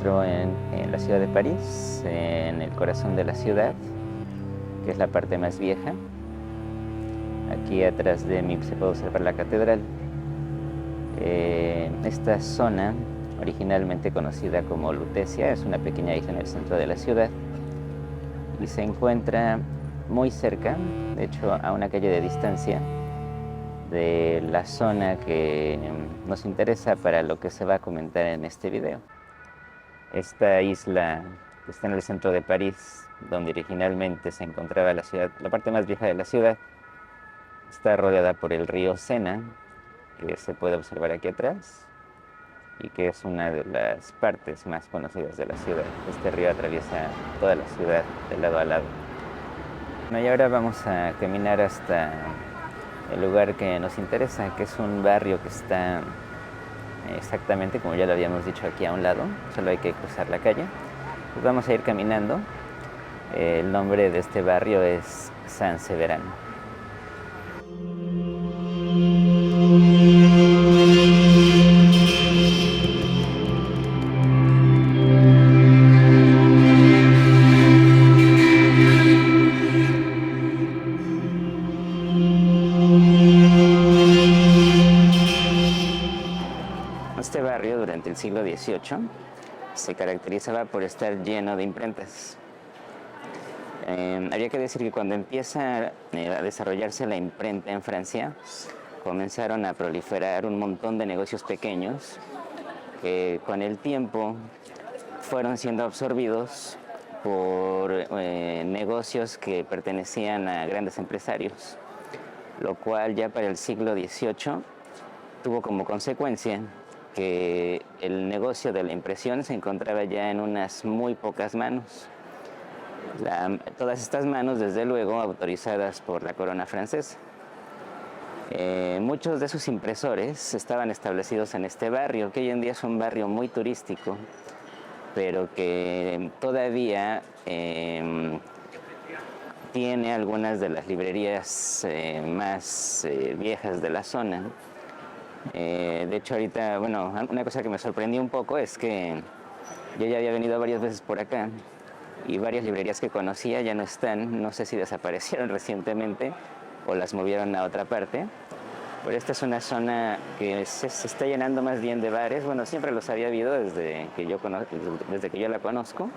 encuentro en la ciudad de París, en el corazón de la ciudad, que es la parte más vieja. Aquí atrás de mí se puede observar la catedral. Esta zona, originalmente conocida como Lutecia, es una pequeña isla en el centro de la ciudad y se encuentra muy cerca, de hecho a una calle de distancia, de la zona que nos interesa para lo que se va a comentar en este video. Esta isla que está en el centro de París, donde originalmente se encontraba la ciudad, la parte más vieja de la ciudad, está rodeada por el río Sena, que se puede observar aquí atrás, y que es una de las partes más conocidas de la ciudad. Este río atraviesa toda la ciudad de lado a lado. Bueno, y ahora vamos a caminar hasta el lugar que nos interesa, que es un barrio que está exactamente, como ya lo habíamos dicho, aquí a un lado. Solo hay que cruzar la calle. Pues vamos a ir caminando. El nombre de este barrio es San Severán. Este barrio durante el siglo XVIII se caracterizaba por estar lleno de imprentas. Habría que decir que cuando empieza a desarrollarse la imprenta en Francia, comenzaron a proliferar un montón de negocios pequeños que con el tiempo fueron siendo absorbidos por negocios que pertenecían a grandes empresarios, lo cual ya para el siglo XVIII tuvo como consecuencia que el negocio de la impresión se encontraba ya en unas muy pocas manos. Todas estas manos, desde luego, autorizadas por la corona francesa. Muchos de sus impresores estaban establecidos en este barrio, que hoy en día es un barrio muy turístico, pero que todavía tiene algunas de las librerías más viejas de la zona. De hecho, ahorita, bueno, una cosa que me sorprendió un poco es que yo ya había venido varias veces por acá y varias librerías que conocía ya no están. No sé si desaparecieron recientemente o las movieron a otra parte. Pero esta es una zona que se está llenando más bien de bares. Bueno, siempre los había habido desde que yo la conozco,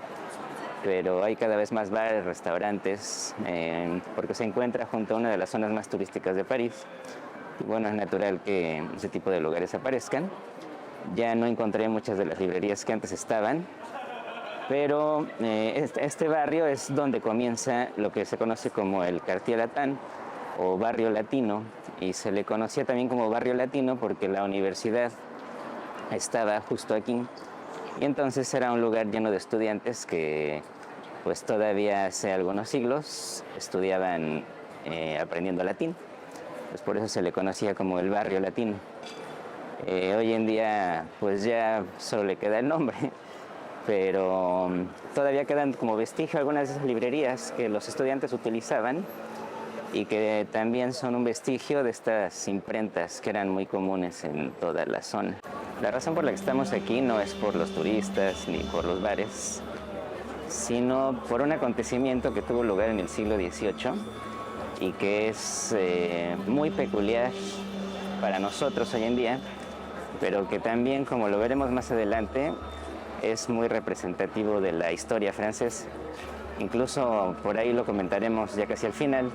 pero hay cada vez más bares, restaurantes, porque se encuentra junto a una de las zonas más turísticas de París. Y bueno, es natural que ese tipo de lugares aparezcan. Ya no encontré muchas de las librerías que antes estaban, pero este barrio es donde comienza lo que se conoce como el Quartier Latin o barrio latino, y se le conocía también como barrio latino porque la universidad estaba justo aquí, y entonces era un lugar lleno de estudiantes que pues todavía hace algunos siglos estudiaban aprendiendo latín. Pues por eso se le conocía como el barrio latino. Hoy en día pues ya solo le queda el nombre, pero todavía quedan como vestigio algunas de esas librerías que los estudiantes utilizaban y que también son un vestigio de estas imprentas que eran muy comunes en toda la zona. La razón por la que estamos aquí no es por los turistas ni por los bares, sino por un acontecimiento que tuvo lugar en el siglo XVIII y que es muy peculiar para nosotros hoy en día, pero que también, como lo veremos más adelante, es muy representativo de la historia francesa. Incluso por ahí lo comentaremos ya casi al final,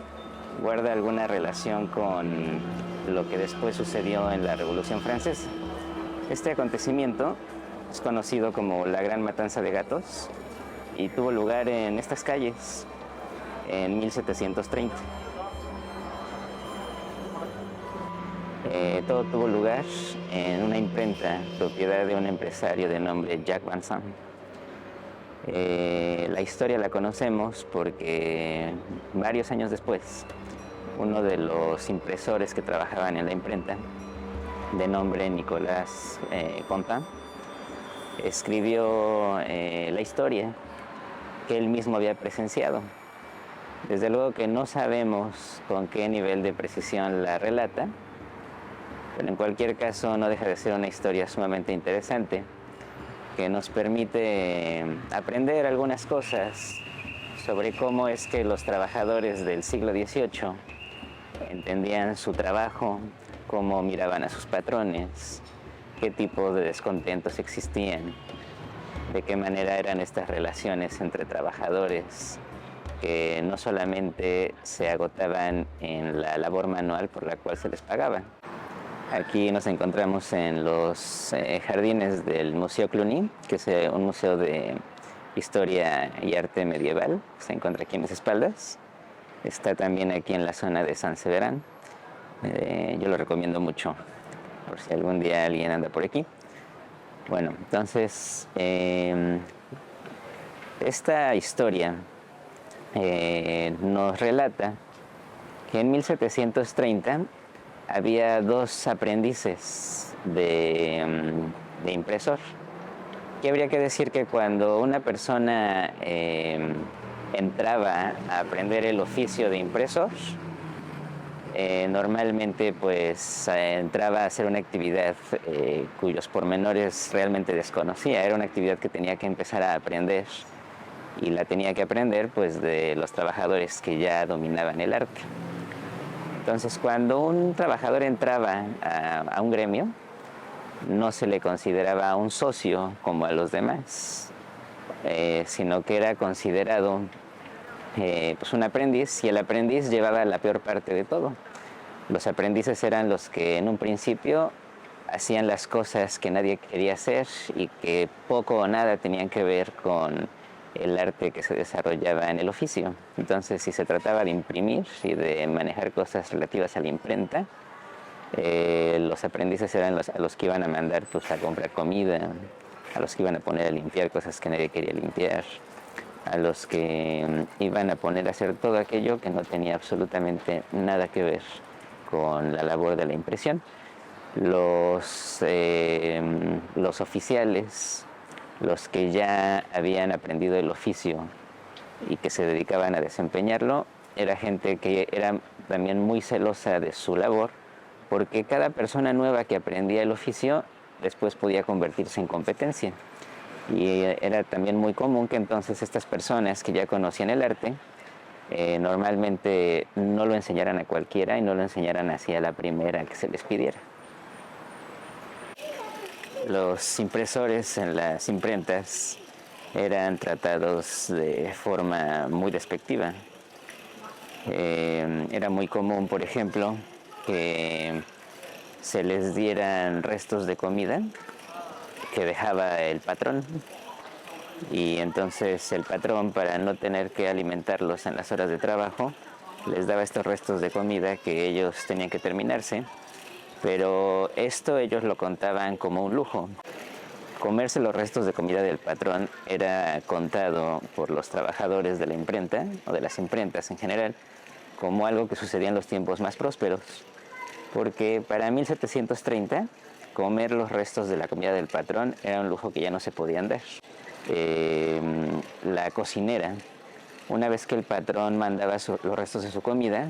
guarda alguna relación con lo que después sucedió en la Revolución Francesa. Este acontecimiento es conocido como la Gran Matanza de Gatos y tuvo lugar en estas calles en 1730. Todo tuvo lugar en una imprenta propiedad de un empresario de nombre Jacques Vincent. La historia la conocemos porque varios años después, uno de los impresores que trabajaban en la imprenta, de nombre Nicolas Contant, escribió la historia que él mismo había presenciado. Desde luego que no sabemos con qué nivel de precisión la relata, pero en cualquier caso no deja de ser una historia sumamente interesante, que nos permite aprender algunas cosas sobre cómo es que los trabajadores del siglo XVIII entendían su trabajo, cómo miraban a sus patrones, qué tipo de descontentos existían, de qué manera eran estas relaciones entre trabajadores que no solamente se agotaban en la labor manual por la cual se les pagaba. Aquí nos encontramos en los jardines del Museo Cluny, que es un museo de historia y arte medieval, se encuentra aquí en mis espaldas. Está también aquí en la zona de San Severán. Yo lo recomiendo mucho, por si algún día alguien anda por aquí. Bueno, entonces, esta historia nos relata que en 1730 había dos aprendices de impresor. Que habría que decir que cuando una persona entraba a aprender el oficio de impresor, normalmente pues entraba a hacer una actividad cuyos pormenores realmente desconocía. Era una actividad que tenía que empezar a aprender y la tenía que aprender pues de los trabajadores que ya dominaban el arte. Entonces, cuando un trabajador entraba a un gremio, no se le consideraba un socio como a los demás, sino que era considerado pues un aprendiz, y el aprendiz llevaba la peor parte de todo. Los aprendices eran los que en un principio hacían las cosas que nadie quería hacer y que poco o nada tenían que ver con el arte que se desarrollaba en el oficio. Entonces, si se trataba de imprimir y de manejar cosas relativas a la imprenta, los aprendices eran a los que iban a mandar pues, a comprar comida, a los que iban a poner a limpiar cosas que nadie quería limpiar, a los que iban a poner a hacer todo aquello que no tenía absolutamente nada que ver con la labor de la impresión. Los oficiales, los que ya habían aprendido el oficio y que se dedicaban a desempeñarlo, era gente que era también muy celosa de su labor, porque cada persona nueva que aprendía el oficio después podía convertirse en competencia. Y era también muy común que entonces estas personas que ya conocían el arte normalmente no lo enseñaran a cualquiera y no lo enseñaran así a la primera que se les pidiera. Los impresores en las imprentas eran tratados de forma muy despectiva. Era muy común, por ejemplo, que se les dieran restos de comida que dejaba el patrón, y entonces el patrón, para no tener que alimentarlos en las horas de trabajo, les daba estos restos de comida que ellos tenían que terminarse, pero esto ellos lo contaban como un lujo. Comerse los restos de comida del patrón era contado por los trabajadores de la imprenta, o de las imprentas en general, como algo que sucedía en los tiempos más prósperos, porque para 1730 comer los restos de la comida del patrón era un lujo que ya no se podían dar. La cocinera, una vez que el patrón mandaba los restos de su comida,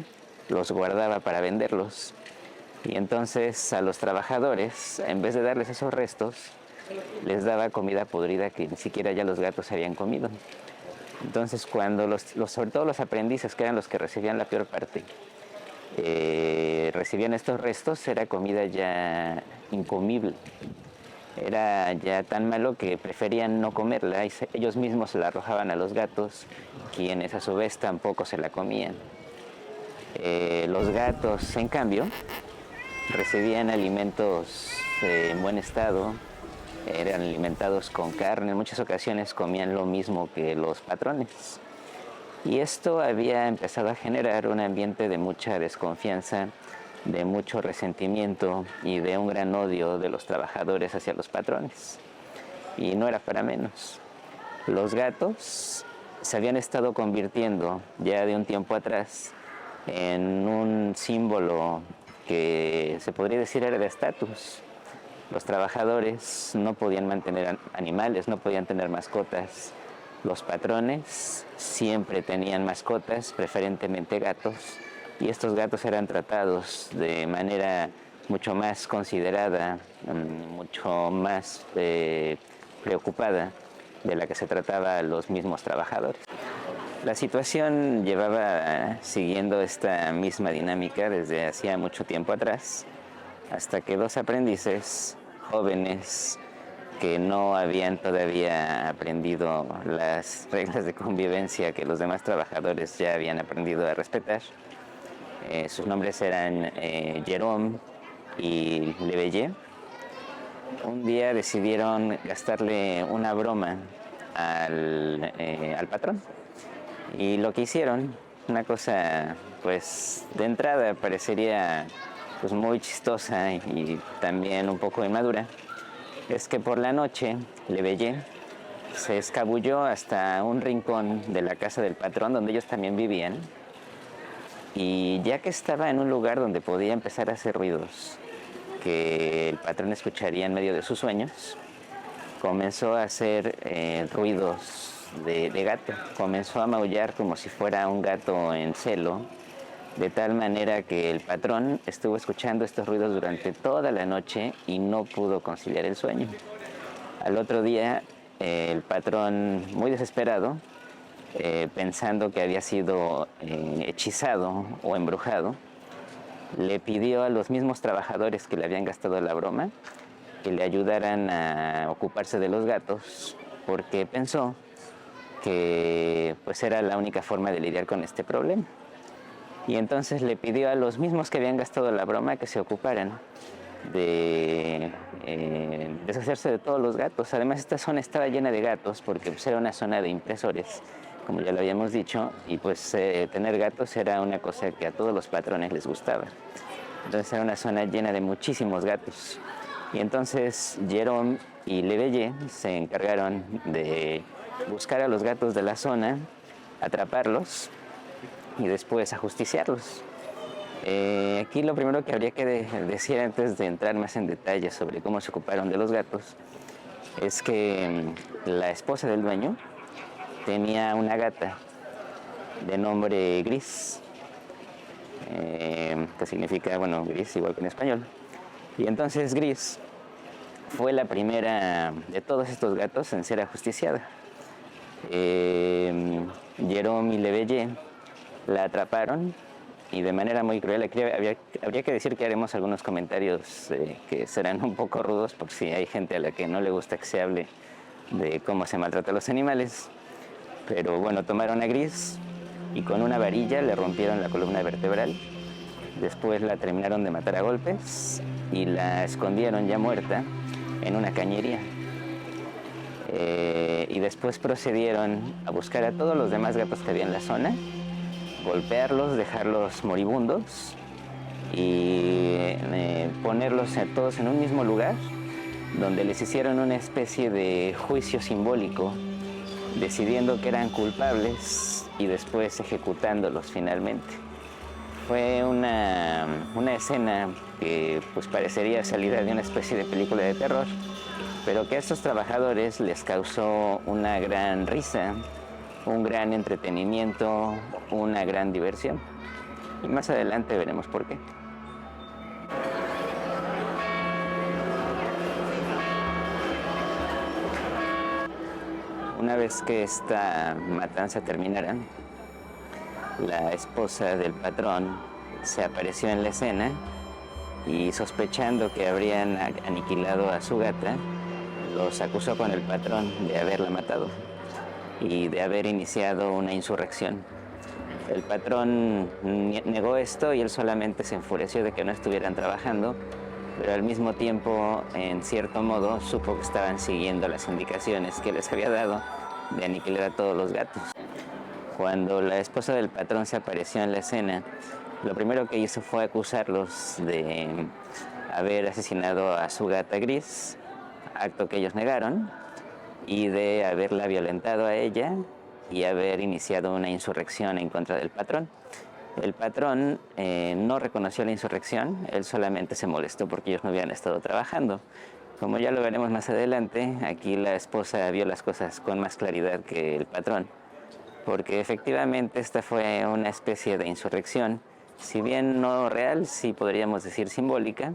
los guardaba para venderlos. Y entonces a los trabajadores, en vez de darles esos restos, les daba comida podrida que ni siquiera ya los gatos habían comido. Entonces, cuando sobre todo los aprendices, que eran los que recibían la peor parte, recibían estos restos, era comida ya incomible. Era ya tan malo que preferían no comerla, y ellos mismos se la arrojaban a los gatos, quienes a su vez tampoco se la comían. Los gatos, en cambio, recibían alimentos en buen estado, eran alimentados con carne, en muchas ocasiones comían lo mismo que los patrones. Y esto había empezado a generar un ambiente de mucha desconfianza, de mucho resentimiento y de un gran odio de los trabajadores hacia los patrones. Y no era para menos. Los gatos se habían estado convirtiendo ya de un tiempo atrás en un símbolo que se podría decir era de estatus. Los trabajadores no podían mantener animales, no podían tener mascotas. Los patrones siempre tenían mascotas, preferentemente gatos, y estos gatos eran tratados de manera mucho más considerada, mucho más preocupada de la que se trataba a los mismos trabajadores. La situación llevaba siguiendo esta misma dinámica desde hacía mucho tiempo atrás, hasta que dos aprendices jóvenes que no habían todavía aprendido las reglas de convivencia que los demás trabajadores ya habían aprendido a respetar. Sus nombres eran Jerome y Lebeye. Un día decidieron gastarle una broma al patrón. Y lo que hicieron, una cosa pues de entrada parecería pues muy chistosa y también un poco inmadura, es que por la noche Lebeye se escabulló hasta un rincón de la casa del patrón donde ellos también vivían, y ya que estaba en un lugar donde podía empezar a hacer ruidos que el patrón escucharía en medio de sus sueños, comenzó a hacer ruidos de gato. Comenzó a maullar como si fuera un gato en celo, de tal manera que el patrón estuvo escuchando estos ruidos durante toda la noche y no pudo conciliar el sueño. Al otro día, el patrón, muy desesperado, pensando que había sido hechizado o embrujado, le pidió a los mismos trabajadores que le habían gastado la broma que le ayudaran a ocuparse de los gatos, porque pensó que pues era la única forma de lidiar con este problema. Y entonces le pidió a los mismos que habían gastado la broma que se ocuparan de deshacerse de todos los gatos. Además, esta zona estaba llena de gatos porque pues, era una zona de impresores, como ya lo habíamos dicho, y pues tener gatos era una cosa que a todos los patrones les gustaba. Entonces era una zona llena de muchísimos gatos. Y entonces Jerome y Lebeye se encargaron de buscar a los gatos de la zona, atraparlos y después ajusticiarlos. Aquí lo primero que habría que decir antes de entrar más en detalle sobre cómo se ocuparon de los gatos es que la esposa del dueño tenía una gata de nombre Gris, que significa, bueno, gris igual que en español. Y entonces Gris fue la primera de todos estos gatos en ser ajusticiada. Jerome y Lebeye la atraparon y de manera muy cruel. Aquí habría que decir que haremos algunos comentarios que serán un poco rudos por si hay gente a la que no le gusta que se hable de cómo se maltrata a los animales. Pero bueno, tomaron a Gris y con una varilla le rompieron la columna vertebral. Después la terminaron de matar a golpes y la escondieron ya muerta en una cañería. Y después procedieron a buscar a todos los demás gatos que había en la zona, golpearlos, dejarlos moribundos y ponerlos a todos en un mismo lugar, donde les hicieron una especie de juicio simbólico, decidiendo que eran culpables y después ejecutándolos finalmente. Fue una escena que pues parecería salida de una especie de película de terror, pero que a estos trabajadores les causó una gran risa, un gran entretenimiento, una gran diversión. Y más adelante veremos por qué. Una vez que esta matanza terminara, la esposa del patrón se apareció en la escena y, sospechando que habrían aniquilado a su gata, los acusó con el patrón de haberla matado y de haber iniciado una insurrección. El patrón negó esto y él solamente se enfureció de que no estuvieran trabajando, pero al mismo tiempo, en cierto modo, supo que estaban siguiendo las indicaciones que les había dado de aniquilar a todos los gatos. Cuando la esposa del patrón se apareció en la escena, lo primero que hizo fue acusarlos de haber asesinado a su gata Gris, acto que ellos negaron, y de haberla violentado a ella y haber iniciado una insurrección en contra del patrón. El patrón no reconoció la insurrección, él solamente se molestó porque ellos no habían estado trabajando. Como ya lo veremos más adelante, aquí la esposa vio las cosas con más claridad que el patrón, porque efectivamente esta fue una especie de insurrección, si bien no real, sí podríamos decir simbólica,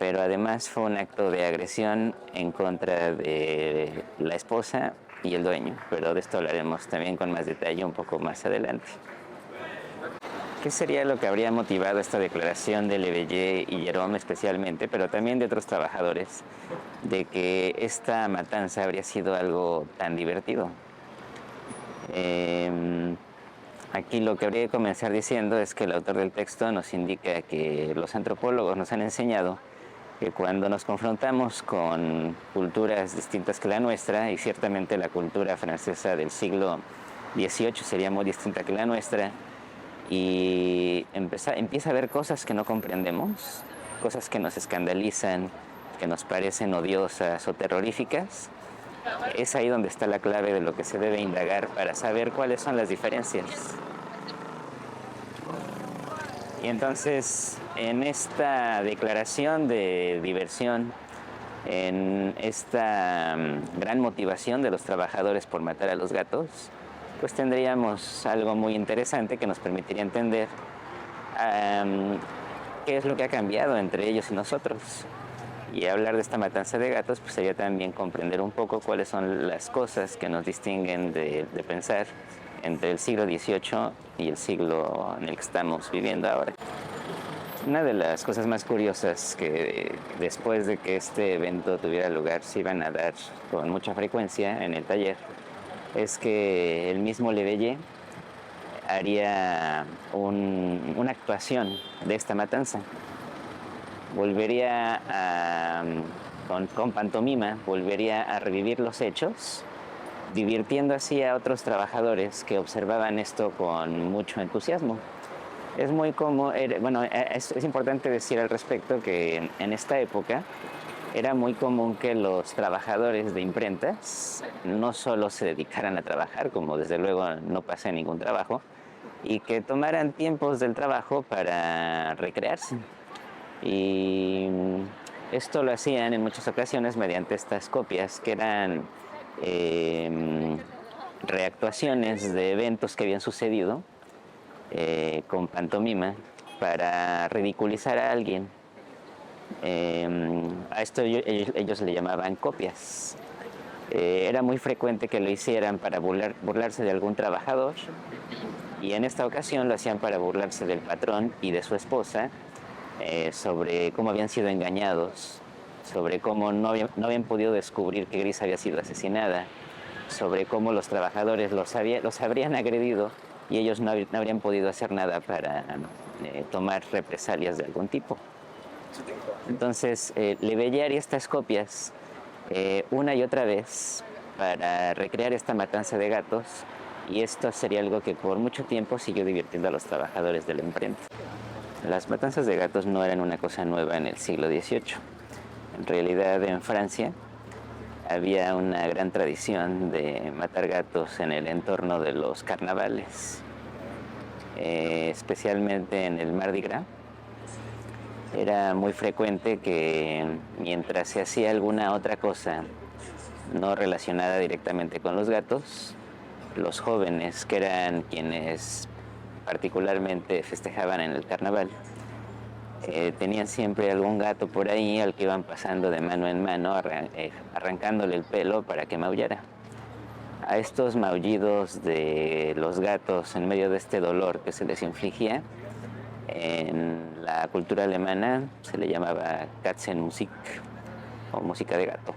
pero además fue un acto de agresión en contra de la esposa y el dueño, pero de esto hablaremos también con más detalle un poco más adelante. ¿Qué sería lo que habría motivado esta declaración de Leveillé y Jerome especialmente, pero también de otros trabajadores, de que esta matanza habría sido algo tan divertido? Aquí lo que habría que comenzar diciendo es que el autor del texto nos indica que los antropólogos nos han enseñado que cuando nos confrontamos con culturas distintas que la nuestra, y ciertamente la cultura francesa del siglo XVIII sería muy distinta que la nuestra, y empieza a ver cosas que no comprendemos, cosas que nos escandalizan, que nos parecen odiosas o terroríficas, es ahí donde está la clave de lo que se debe indagar para saber cuáles son las diferencias. Y entonces, en esta declaración de diversión, en esta gran motivación de los trabajadores por matar a los gatos, pues tendríamos algo muy interesante que nos permitiría entender qué es lo que ha cambiado entre ellos y nosotros. Y hablar de esta matanza de gatos, pues sería también comprender un poco cuáles son las cosas que nos distinguen de pensar entre el siglo XVIII y el siglo en el que estamos viviendo ahora. Una de las cosas más curiosas que después de que este evento tuviera lugar se iban a dar con mucha frecuencia en el taller es que el mismo Leveillé haría una actuación de esta matanza. Volvería con pantomima, volvería a revivir los hechos, divirtiendo así a otros trabajadores que observaban esto con mucho entusiasmo. Es muy común, es importante decir al respecto que en esta época era muy común que los trabajadores de imprentas no solo se dedicaran a trabajar, como desde luego no pasa en ningún trabajo, y que tomaran tiempos del trabajo para recrearse. Y esto lo hacían en muchas ocasiones mediante estas copias que eran reactuaciones de eventos que habían sucedido con pantomima para ridiculizar a alguien. A esto ellos le llamaban copias. Era muy frecuente que lo hicieran para burlarse de algún trabajador, y en esta ocasión lo hacían para burlarse del patrón y de su esposa, sobre cómo habían sido engañados, sobre cómo no habían podido descubrir que Gris había sido asesinada, sobre cómo los trabajadores los habrían agredido y ellos no habrían podido hacer nada para tomar represalias de algún tipo. Entonces, Leveillé haría estas copias una y otra vez para recrear esta matanza de gatos, y esto sería algo que por mucho tiempo siguió divirtiendo a los trabajadores de la imprenta. Las matanzas de gatos no eran una cosa nueva en el siglo XVIII. En realidad, en Francia había una gran tradición de matar gatos en el entorno de los carnavales, especialmente en el Mardi Gras. Era muy frecuente que mientras se hacía alguna otra cosa no relacionada directamente con los gatos, los jóvenes, que eran quienes particularmente festejaban en el carnaval, tenían siempre algún gato por ahí al que iban pasando de mano en mano, arrancándole el pelo para que maullara. A estos maullidos de los gatos en medio de este dolor que se les infligía, en la cultura alemana se le llamaba Katzenmusik, o música de gato.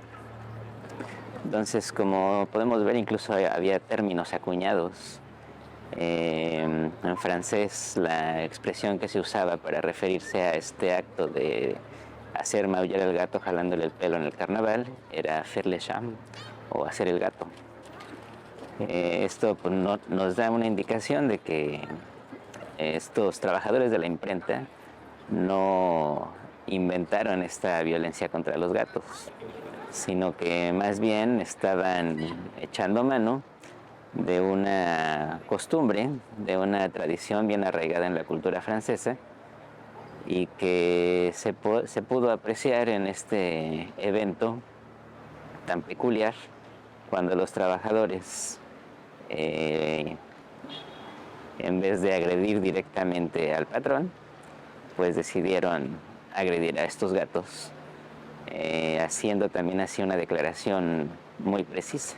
Entonces, como podemos ver, incluso había términos acuñados. En francés, la expresión que se usaba para referirse a este acto de hacer maullar al gato jalándole el pelo en el carnaval era faire le chat, o hacer el gato. Esto pues, nos da una indicación de que estos trabajadores de la imprenta no inventaron esta violencia contra los gatos, sino que más bien estaban echando mano de una costumbre, de una tradición bien arraigada en la cultura francesa, y que se pudo apreciar en este evento tan peculiar cuando los trabajadores, en vez de agredir directamente al patrón, pues decidieron agredir a estos gatos haciendo también así una declaración muy precisa.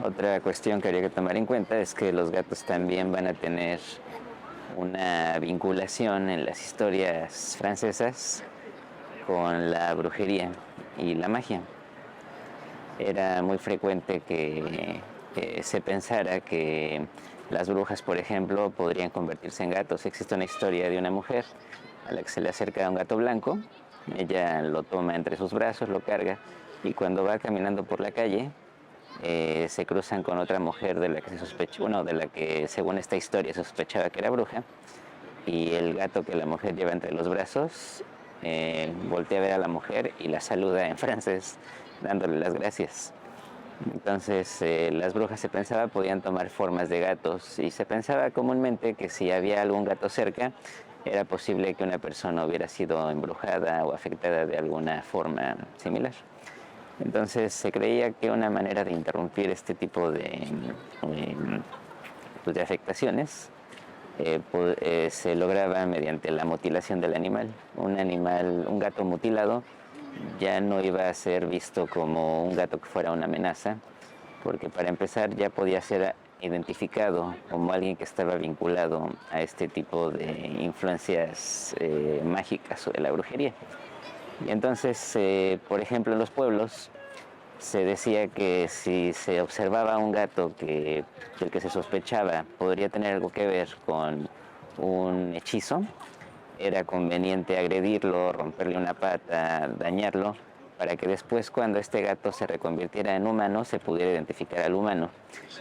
Otra cuestión que habría que tomar en cuenta es que los gatos también van a tener una vinculación en las historias francesas con la brujería y la magia. Era muy frecuente que se pensara que las brujas, por ejemplo, podrían convertirse en gatos. Existe una historia de una mujer a la que se le acerca un gato blanco, ella lo toma entre sus brazos, lo carga, y cuando va caminando por la calle, se cruzan con otra mujer de la que se sospechó, bueno, de la que según esta historia se sospechaba que era bruja, y el gato que la mujer lleva entre los brazos voltea a ver a la mujer y la saluda en francés, dándole las gracias. Entonces las brujas se pensaba podían tomar formas de gatos y se pensaba comúnmente que si había algún gato cerca era posible que una persona hubiera sido embrujada o afectada de alguna forma similar. Entonces se creía que una manera de interrumpir este tipo de afectaciones se lograba mediante la mutilación del animal. Un gato mutilado ya no iba a ser visto como un gato que fuera una amenaza, porque para empezar ya podía ser identificado como alguien que estaba vinculado a este tipo de influencias mágicas o de la brujería. Y entonces, por ejemplo, en los pueblos se decía que si se observaba un gato del que se sospechaba podría tener algo que ver con un hechizo, era conveniente agredirlo, romperle una pata, dañarlo, para que después cuando este gato se reconvirtiera en humano se pudiera identificar al humano.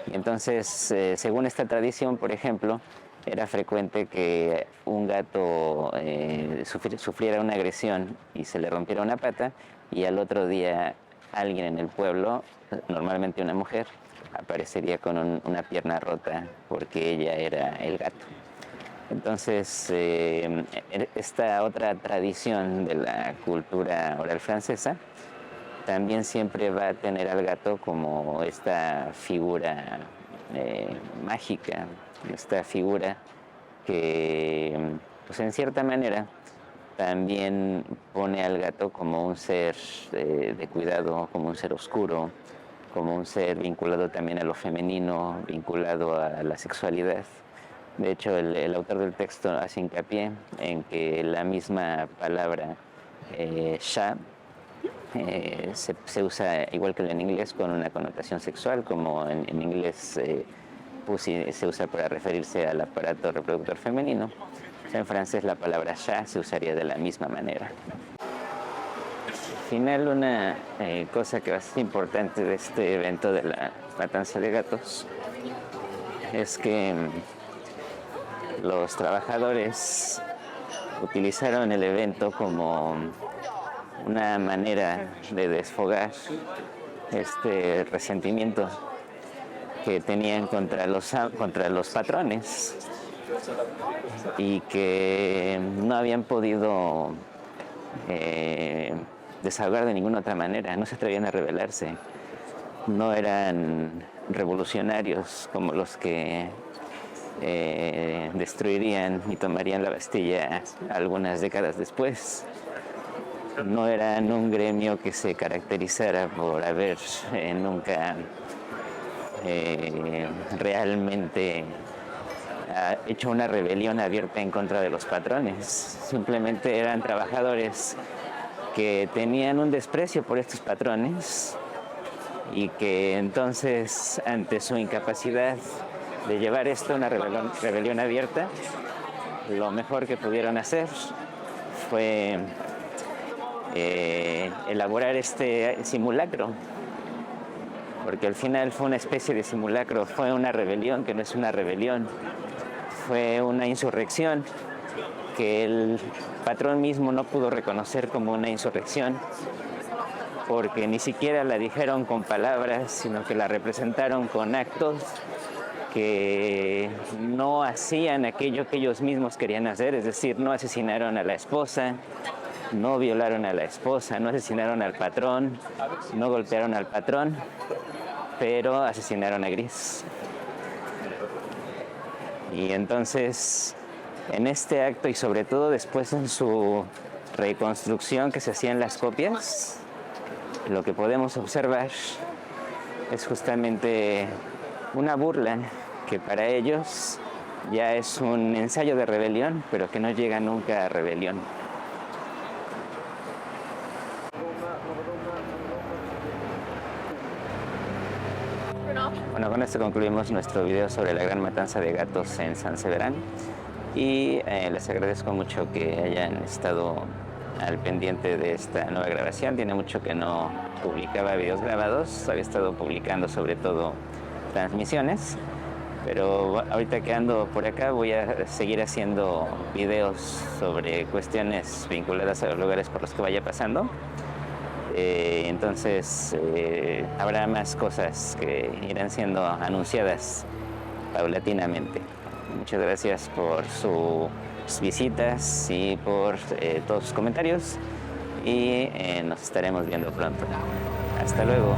Y entonces, según esta tradición, por ejemplo, era frecuente que un gato sufriera una agresión y se le rompiera una pata y al otro día alguien en el pueblo, normalmente una mujer, aparecería con una pierna rota porque ella era el gato. Entonces, esta otra tradición de la cultura oral francesa también siempre va a tener al gato como esta figura mágica, esta figura que, pues en cierta manera, también pone al gato como un ser de cuidado, como un ser oscuro, como un ser vinculado también a lo femenino, vinculado a la sexualidad. De hecho, el autor del texto hace hincapié en que la misma palabra chat se usa igual que en inglés con una connotación sexual, como en inglés pussy se usa para referirse al aparato reproductor femenino. En francés la palabra chat se usaría de la misma manera. Al final, una cosa que va a ser importante de este evento de la matanza de gatos es que los trabajadores utilizaron el evento como una manera de desfogar este resentimiento que tenían contra los patrones y que no habían podido desahogar de ninguna otra manera, no se atrevían a rebelarse, no eran revolucionarios como los que destruirían y tomarían la Bastilla algunas décadas después. No eran un gremio que se caracterizara por haber nunca realmente hecho una rebelión abierta en contra de los patrones. Simplemente eran trabajadores que tenían un desprecio por estos patrones y que entonces, ante su incapacidad de llevar esto a una rebelión abierta, lo mejor que pudieron hacer fue elaborar este simulacro, porque al final fue una especie de simulacro, fue una rebelión que no es una rebelión, fue una insurrección que el patrón mismo no pudo reconocer como una insurrección, porque ni siquiera la dijeron con palabras, sino que la representaron con actos que no hacían aquello que ellos mismos querían hacer, es decir, no asesinaron a la esposa, no violaron a la esposa, no asesinaron al patrón, no golpearon al patrón, pero asesinaron a Gris. Y entonces, en este acto y sobre todo después en su reconstrucción que se hacía en las copias, lo que podemos observar es justamente una burla que para ellos ya es un ensayo de rebelión, pero que no llega nunca a rebelión. Bueno, con esto concluimos nuestro video sobre la gran matanza de gatos en San Severán y les agradezco mucho que hayan estado al pendiente de esta nueva grabación. Tiene mucho que no publicaba videos grabados, había estado publicando sobre todo transmisiones, pero ahorita que ando por acá voy a seguir haciendo videos sobre cuestiones vinculadas a los lugares por los que vaya pasando. Entonces habrá más cosas que irán siendo anunciadas paulatinamente. Muchas gracias por sus visitas y por todos sus comentarios y nos estaremos viendo pronto. Hasta luego.